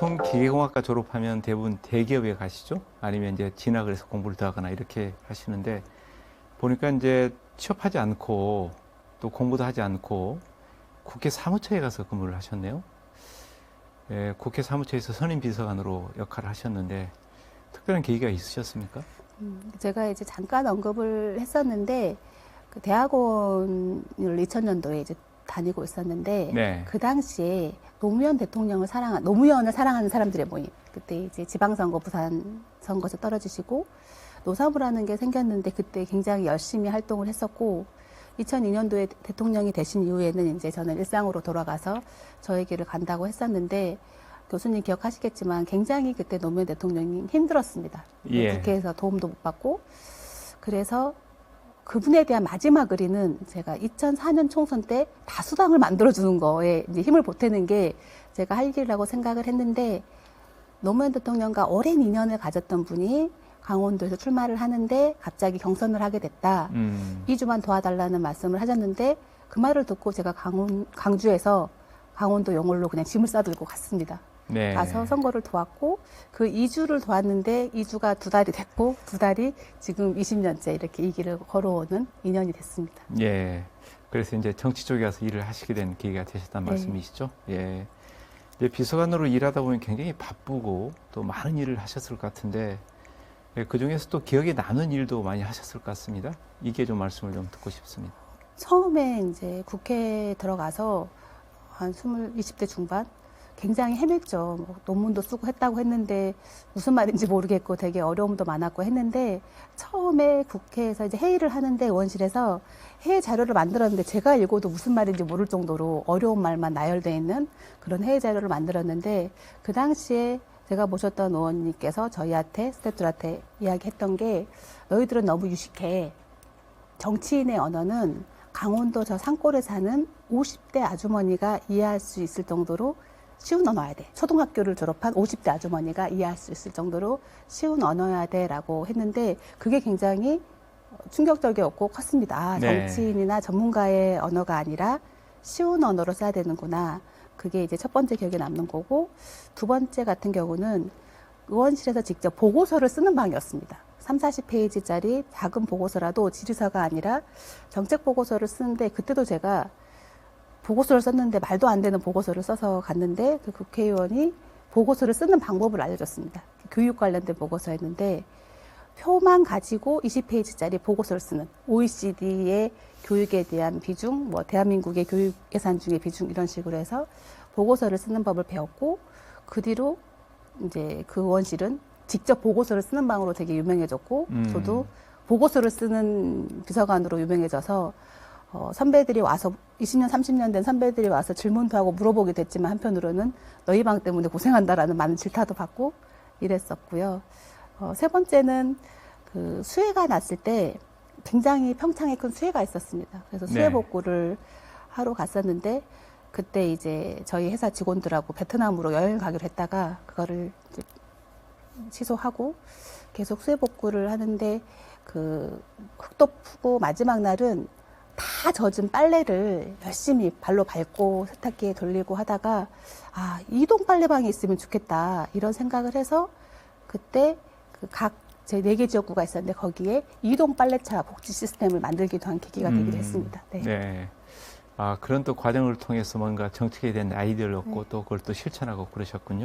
보통 기계공학과 졸업하면 대부분 대기업에 가시죠? 아니면 이제 진학을 해서 공부를 더 하거나 이렇게 하시는데 보니까 이제 취업하지 않고 또 공부도 하지 않고 국회 사무처에 가서 근무를 하셨네요. 예, 국회 사무처에서 선임 비서관으로 역할을 하셨는데 특별한 계기가 있으셨습니까? 제가 이제 잠깐 언급을 했었는데 그 대학원을 2000년도에 이제 다니고 있었는데 네. 그 당시에 노무현을 사랑하는 사람들의 모임. 그때 이제 지방선거 부산 선거에서 떨어지시고 노사부라는 게 생겼는데 그때 굉장히 열심히 활동을 했었고 2002년도에 대통령이 되신 이후에는 이제 저는 일상으로 돌아가서 저의 길을 간다고 했었는데 교수님 기억하시겠지만 굉장히 그때 노무현 대통령이 힘들었습니다. 예. 국회에서 도움도 못 받고 그래서 그분에 대한 마지막 의리는 제가 2004년 총선 때 다수당을 만들어주는 거에 이제 힘을 보태는 게 제가 할 일이라고 생각을 했는데 노무현 대통령과 오랜 인연을 가졌던 분이 강원도에서 출마를 하는데 갑자기 경선을 하게 됐다. 2주만 도와달라는 말씀을 하셨는데 그 말을 듣고 제가 강주에서 강원도 영월로 그냥 짐을 싸들고 갔습니다. 네. 가서 선거를 도왔고 그 2주를 도왔는데 2주가 2달이 됐고 2달이 지금 20년째 이렇게 이 길을 걸어오는 인연이 됐습니다. 예. 그래서 이제 정치 쪽에 가서 일을 하시게 된 계기가 되셨다는 네. 말씀이시죠? 예. 이제 비서관으로 일하다 보면 굉장히 바쁘고 또 많은 일을 하셨을 것 같은데 예, 그 중에서 또 기억에 남는 일도 많이 하셨을 것 같습니다. 이게 좀 말씀을 좀 듣고 싶습니다. 처음에 이제 국회에 들어가서 한 20대 중반 굉장히 헤맸죠. 뭐 논문도 쓰고 했다고 했는데 무슨 말인지 모르겠고 되게 어려움도 많았고 했는데 처음에 국회에서 이제 회의를 하는데 의원실에서 회의 자료를 만들었는데 제가 읽어도 무슨 말인지 모를 정도로 어려운 말만 나열되어 있는 그런 회의 자료를 만들었는데 그 당시에 제가 모셨던 의원님께서 저희한테 스태프들한테 이야기했던 게 너희들은 너무 유식해. 정치인의 언어는 강원도 저 산골에 사는 50대 아주머니가 이해할 수 있을 정도로 쉬운 언어야 돼. 초등학교를 졸업한 50대 아주머니가 이해할 수 있을 정도로 쉬운 언어야 돼라고 했는데 그게 굉장히 충격적이었고 컸습니다. 아, 네. 정치인이나 전문가의 언어가 아니라 쉬운 언어로 써야 되는구나. 그게 이제 첫 번째 기억에 남는 거고 두 번째 같은 경우는 의원실에서 직접 보고서를 쓰는 방이었습니다. 40페이지짜리 작은 보고서라도 질의서가 아니라 정책 보고서를 쓰는데 그때도 제가 보고서를 썼는데 말도 안 되는 보고서를 써서 갔는데 그 국회의원이 보고서를 쓰는 방법을 알려줬습니다. 교육 관련된 보고서였는데 표만 가지고 20페이지짜리 보고서를 쓰는 OECD의 교육에 대한 비중, 뭐 대한민국의 교육 예산 중의 비중 이런 식으로 해서 보고서를 쓰는 법을 배웠고 그 뒤로 이제 그 의원실은 직접 보고서를 쓰는 방으로 되게 유명해졌고 저도 보고서를 쓰는 비서관으로 유명해져서 선배들이 와서 20년, 30년 된 선배들이 와서 질문도 하고 물어보게 됐지만 한편으로는 너희 방 때문에 고생한다라는 많은 질타도 받고 이랬었고요. 세 번째는 그 수해가 났을 때 굉장히 평창에 큰 수해가 있었습니다. 그래서 수해 네. 복구를 하러 갔었는데 그때 이제 저희 회사 직원들하고 베트남으로 여행을 가기로 했다가 그거를 이제 취소하고 계속 수해 복구를 하는데 그 흙도 푸고 마지막 날은 다 젖은 빨래를 열심히 발로 밟고 세탁기에 돌리고 하다가 아, 이동 빨래방이 있으면 좋겠다 이런 생각을 해서 그때 그 각 제 4개 지역구가 있었는데 거기에 이동 빨래차 복지 시스템을 만들기도 한 계기가 되기도 했습니다. 네. 네. 아, 그런 또 과정을 통해서 뭔가 정책에 대한 아이디어를 얻고 네. 또 그걸 또 실천하고 그러셨군요.